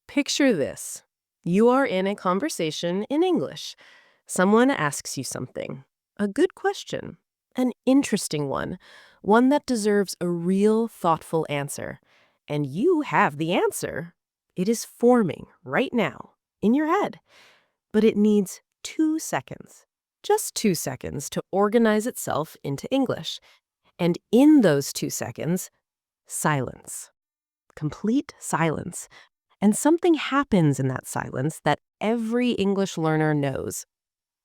Picture this. You are in a conversation in English. Someone asks you something. A good question. An interesting one that deserves a real, thoughtful answer. And you have the answer. It is forming right now in your head. But it needs 2 seconds. Just 2 seconds to organize itself into English. And in those 2 seconds, silence. Complete silence. And something happens in that silence that every English learner knows.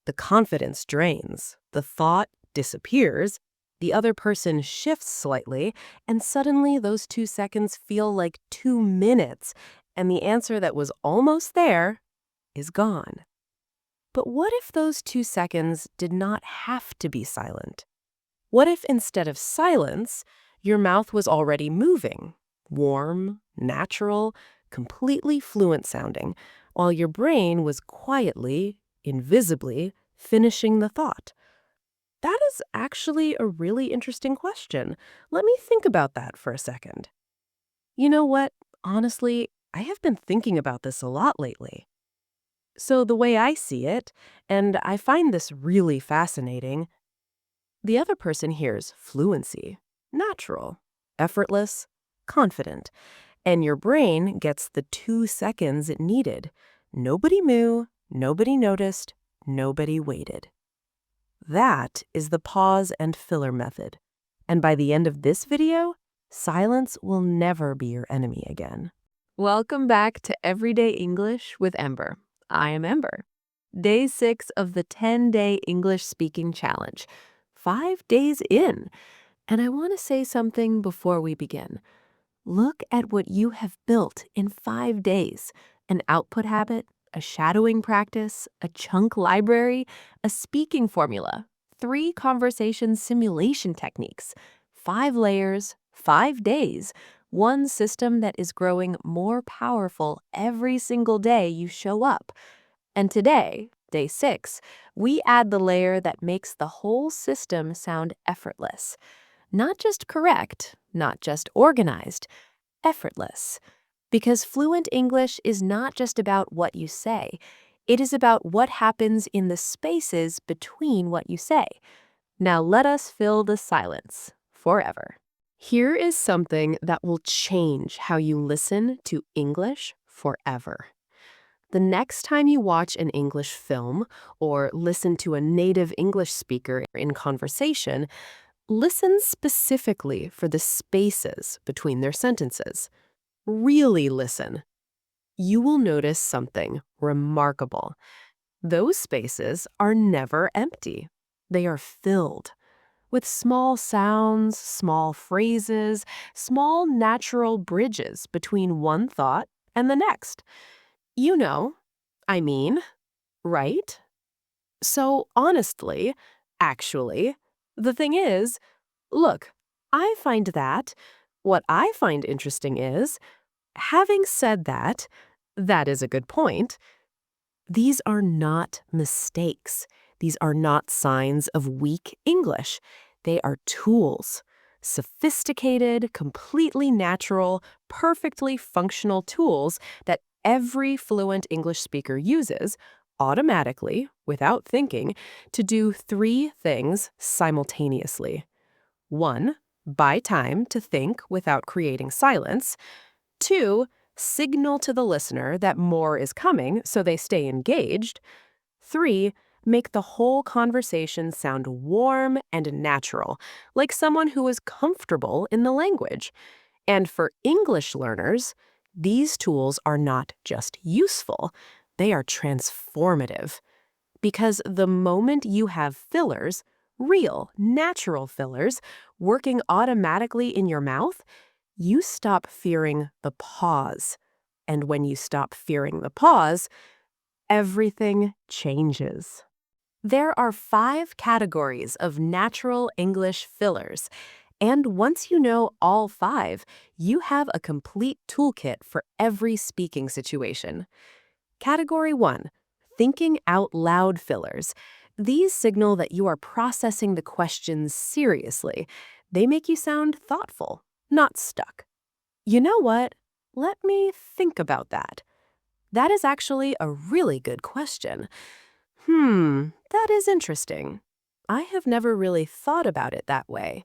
The confidence drains, the thought disappears, the other person shifts slightly, and suddenly those 2 seconds feel like 2 minutes, and the answer that was almost there is gone. But what if those 2 seconds did not have to be silent? What if instead of silence, your mouth was already moving, warm, natural, completely fluent sounding, while your brain was quietly, invisibly, finishing the thought? That is actually a really interesting question. Let me think about that for a second. You know what? Honestly, I have been thinking about this a lot lately. So the way I see it, and I find this really fascinating, the other person hears fluency, natural, effortless, confident, and your brain gets the 2 seconds it needed. Nobody moo, nobody noticed, nobody waited. That is the pause and filler method. And by the end of this video, silence will never be your enemy again. Welcome back to Everyday English with Ember. I am Ember. Day 6 of the 10-day English speaking challenge. 5 days in. And I want to say something before we begin. Look at what you have built in 5 days. An output habit, a shadowing practice, a chunk library, a speaking formula, 3 conversation simulation techniques, 5 layers, 5 days, one system that is growing more powerful every single day you show up. And today, day 6, we add the layer that makes the whole system sound effortless. Not just correct, not just organized, effortless. Because fluent English is not just about what you say. It is about what happens in the spaces between what you say. Now let us fill the silence forever. Here is something that will change how you listen to English forever. The next time you watch an English film or listen to a native English speaker in conversation, listen specifically for the spaces between their sentences. Really listen. You will notice something remarkable. Those spaces are never empty. They are filled with small sounds, small phrases, small natural bridges between one thought and the next. You know, I mean, right? So honestly, actually, the thing is, look, I find that what I find interesting is, having said that, that is a good point. These are not mistakes. These are not signs of weak English. They are tools. Sophisticated, completely natural, perfectly functional tools that every fluent English speaker uses automatically, without thinking, to do 3 things simultaneously. 1, buy time to think without creating silence. 2, signal to the listener that more is coming so they stay engaged. 3, make the whole conversation sound warm and natural, like someone who is comfortable in the language. And for English learners, these tools are not just useful, they are transformative. Because the moment you have fillers, real, natural fillers, working automatically in your mouth, you stop fearing the pause. And when you stop fearing the pause, everything changes. There are 5 categories of natural English fillers, and once you know all 5, you have a complete toolkit for every speaking situation. Category 1, thinking out loud fillers. These signal that you are processing the questions seriously. They make you sound thoughtful, not stuck. You know what? Let me think about that. That is actually a really good question. That is interesting. I have never really thought about it that way.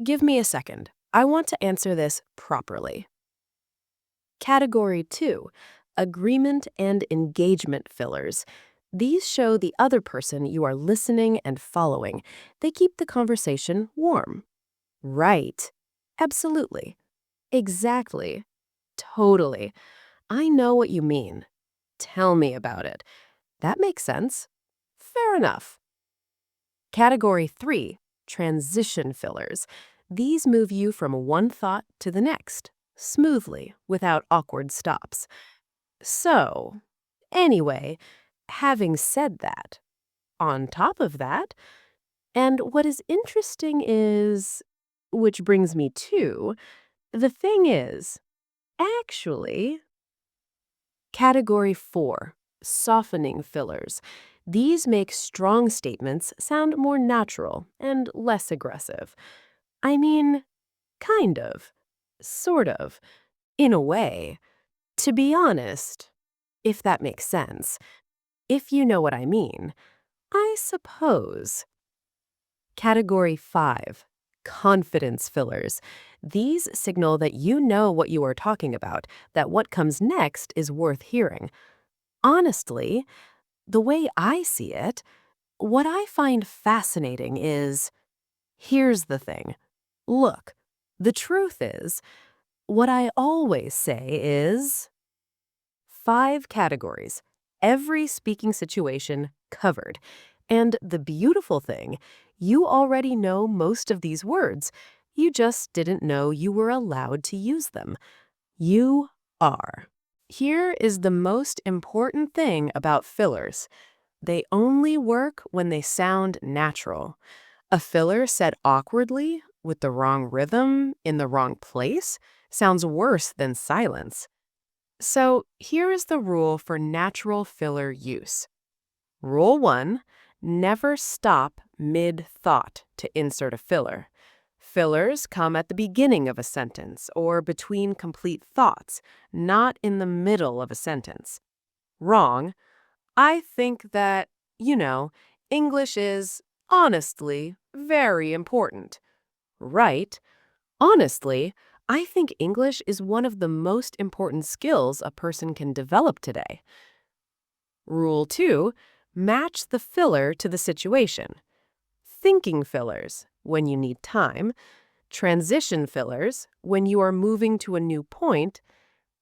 Give me a second. I want to answer this properly. Category 2, agreement and engagement fillers. These show the other person you are listening and following. They keep the conversation warm. Right. Absolutely. Exactly. Totally. I know what you mean. Tell me about it. That makes sense. Fair enough. Category 3, transition fillers. These move you from one thought to the next, smoothly, without awkward stops. So, anyway, having said that, on top of that, and what is interesting is, which brings me to, the thing is, actually, Category 4, softening fillers. These make strong statements sound more natural and less aggressive. I mean, kind of. Sort of. In a way. To be honest, if that makes sense. If you know what I mean. I suppose. Category 5, confidence fillers. These signal that you know what you are talking about, that what comes next is worth hearing. Honestly, the way I see it, what I find fascinating is, here's the thing. Look, the truth is, what I always say is 5 categories, every speaking situation covered. And the beautiful thing, you already know most of these words. You just didn't know you were allowed to use them. You are. Here is the most important thing about fillers. They only work when they sound natural. A filler said awkwardly, with the wrong rhythm, in the wrong place, sounds worse than silence. So here is the rule for natural filler use. Rule 1, never stop mid-thought to insert a filler. Fillers come at the beginning of a sentence or between complete thoughts, not in the middle of a sentence. Wrong. I think that, English is, honestly, very important. Right. Honestly, I think English is one of the most important skills a person can develop today. Rule 2, match the filler to the situation. Thinking fillers, when you need time. Transition fillers, when you are moving to a new point.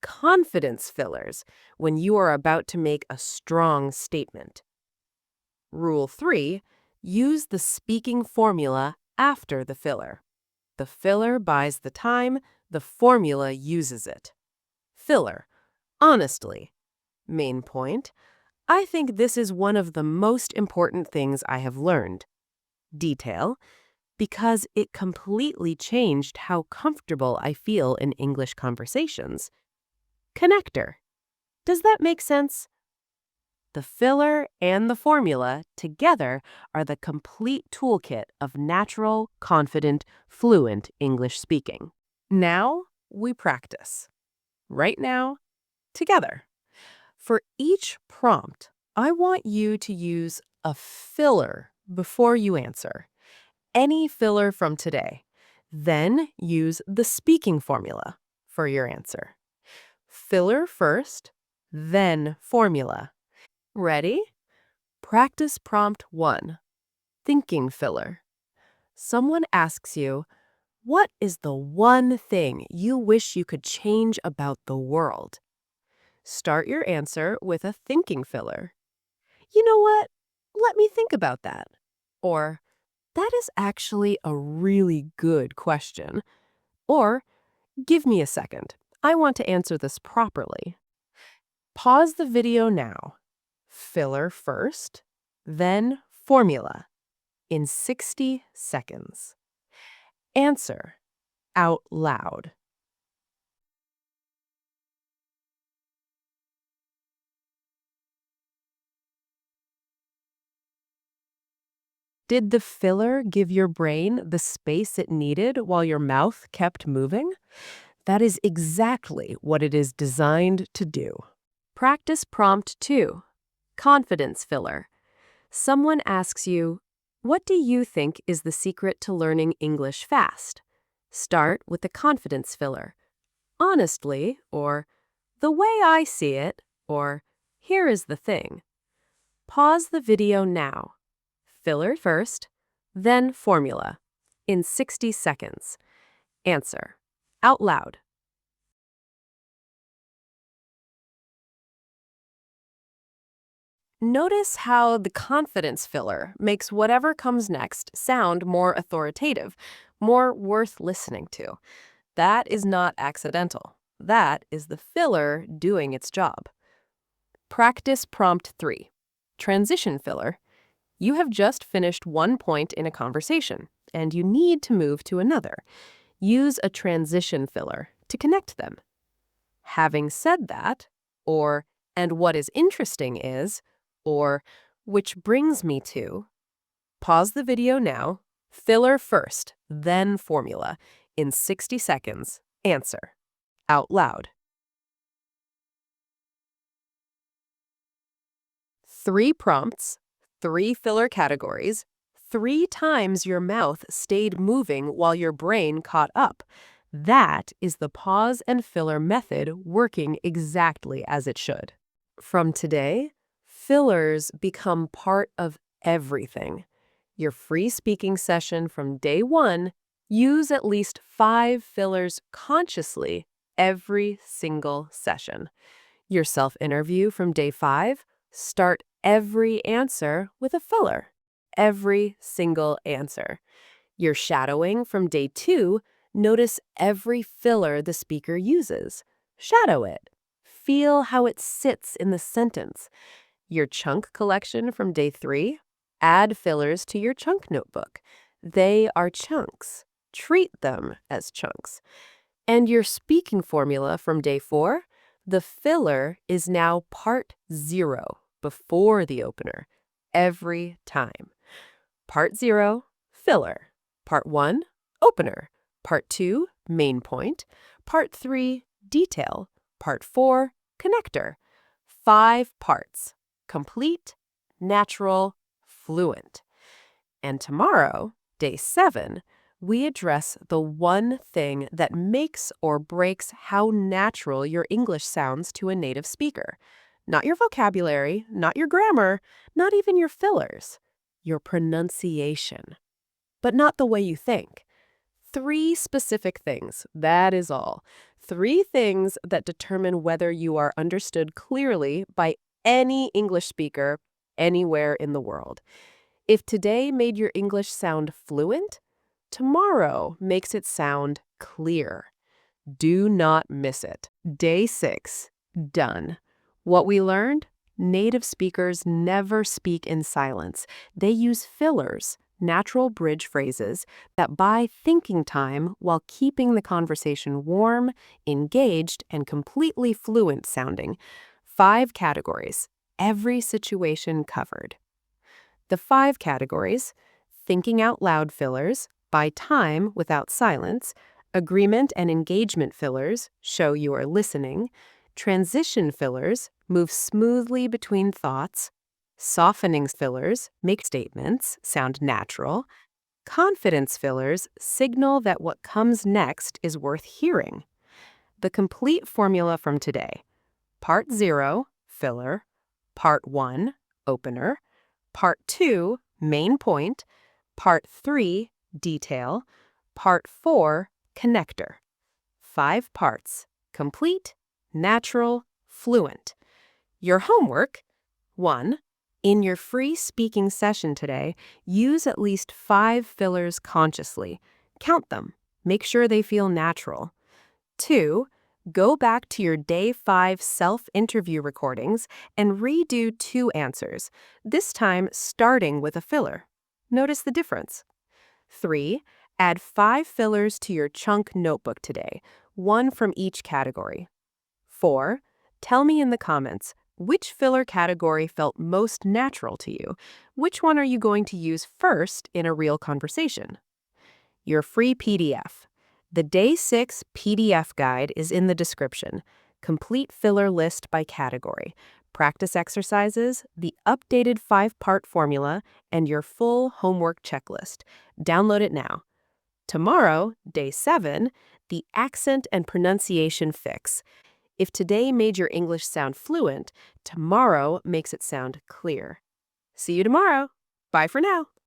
Confidence fillers, when you are about to make a strong statement. Rule 3, use the speaking formula after the filler. The filler buys the time, the formula uses it. Filler. Honestly. Main point. I think this is one of the most important things I have learned. Detail. Because it completely changed how comfortable I feel in English conversations. Connector. Does that make sense? The filler and the formula together are the complete toolkit of natural, confident, fluent English speaking. Now we practice. Right now, together. For each prompt, I want you to use a filler before you answer. Any filler from today. Then use the speaking formula for your answer. Filler first, then formula. Ready? Practice prompt 1. Thinking filler. Someone asks you, what is the one thing you wish you could change about the world? Start your answer with a thinking filler. You know what? Let me think about that. Or, that is actually a really good question. Or, give me a second. I want to answer this properly. Pause the video now. Filler first, then formula in 60 seconds. Answer out loud. Did the filler give your brain the space it needed while your mouth kept moving? That is exactly what it is designed to do. Practice prompt 2. Confidence filler. Someone asks you, "What do you think is the secret to learning English fast?" Start with the confidence filler. Honestly, or the way I see it, or here is the thing. Pause the video now. Filler first, then formula. In 60 seconds. Answer. Out loud. Notice how the confidence filler makes whatever comes next sound more authoritative, more worth listening to. That is not accidental. That is the filler doing its job. Practice prompt 3. Transition filler. You have just finished one point in a conversation, and you need to move to another. Use a transition filler to connect them. Having said that, or and what is interesting is, or which brings me to. Pause the video now. Filler first, then formula. In 60 seconds. Answer. Out loud. 3 prompts, 3 filler categories, 3 times your mouth stayed moving while your brain caught up. That is the pause and filler method working exactly as it should. From today, fillers become part of everything. Your free speaking session from day 1, use at least 5 fillers consciously every single session. Your self-interview from day 5, start every answer with a filler. Every single answer. Your shadowing from day 2, notice every filler the speaker uses. Shadow it. Feel how it sits in the sentence. Your chunk collection from day 3, add fillers to your chunk notebook. They are chunks. Treat them as chunks. And your speaking formula from day 4, the filler is now part 0 before the opener, every time. Part 0, filler. Part 1, opener. Part 2, main point. Part 3, detail. Part 4, connector. 5 parts. Complete, natural, fluent. And tomorrow, day 7, we address the one thing that makes or breaks how natural your English sounds to a native speaker. Not your vocabulary, not your grammar, not even your fillers. Your pronunciation. But not the way you think. 3 specific things, that is all. 3 things that determine whether you are understood clearly by any English speaker anywhere in the world. If today made your English sound fluent, tomorrow makes it sound clear. Do not miss it. Day 6, done. What we learned? Native speakers never speak in silence. They use fillers, natural bridge phrases, that buy thinking time while keeping the conversation warm, engaged, and completely fluent sounding. 5 categories, every situation covered. The 5 categories: thinking out loud fillers, buy time without silence; agreement and engagement fillers, show you are listening; transition fillers, move smoothly between thoughts; softening fillers, make statements, sound natural; confidence fillers, signal that what comes next is worth hearing. The complete formula from today: Part 0, filler; Part 1, opener; Part 2, main point; Part 3, detail; Part 4, connector. 5 parts, complete, natural, fluent. Your homework: 1. In your free speaking session today, use at least 5 fillers consciously. Count them. Make sure they feel natural. 2. Go back to your day 5 self-interview recordings and redo 2 answers, this time starting with a filler. Notice the difference. 3. Add 5 fillers to your chunk notebook today, 1 from each category. 4. Tell me in the comments, which filler category felt most natural to you? Which one are you going to use first in a real conversation? Your free PDF. The Day 6 PDF guide is in the description. complete filler list by category, practice exercises, the updated 5-part formula, and your full homework checklist. Download it now. Tomorrow, day 7, the accent and pronunciation fix. If today made your English sound fluent, tomorrow makes it sound clear. See you tomorrow. Bye for now.